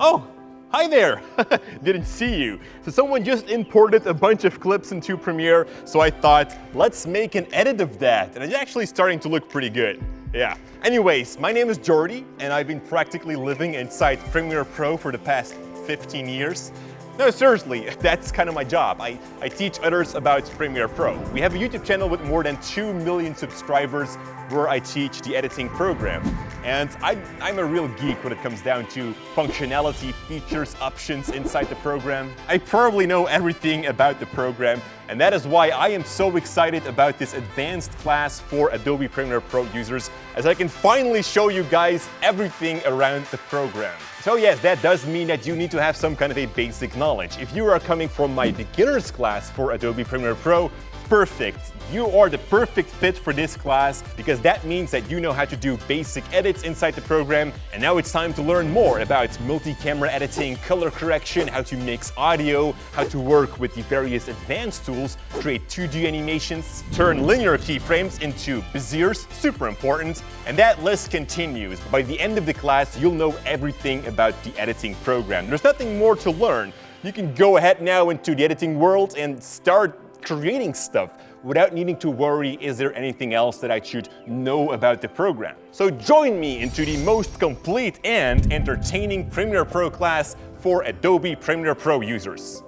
Oh, hi there! Didn't see you. So someone just imported a bunch of clips into Premiere, so I thought, let's make an edit of that. And it's actually starting to look pretty good. Yeah. Anyways, my name is Jordy, and I've been practically living inside Premiere Pro for the past 15 years. No, seriously, that's kind of my job. I teach others about Premiere Pro. We have a YouTube channel with more than 2 million subscribers where I teach the editing program. And I'm a real geek when it comes down to functionality, features, options inside the program. I probably know everything about the program, and that is why I am so excited about this advanced class for Adobe Premiere Pro users, as I can finally show you guys everything around the program. So yes, that does mean that you need to have some kind of a basic knowledge. If you are coming from my beginner's class for Adobe Premiere Pro, perfect. You are the perfect fit for this class because that means that you know how to do basic edits inside the program, and now it's time to learn more about multi-camera editing, color correction, how to mix audio, how to work with the various advanced tools, create 2D animations, turn linear keyframes into beziers, super important, and that list continues. By the end of the class, you'll know everything about the editing program. There's nothing more to learn. You can go ahead now into the editing world and start creating stuff without needing to worry, is there anything else that I should know about the program? So join me into the most complete and entertaining Premiere Pro class for Adobe Premiere Pro users.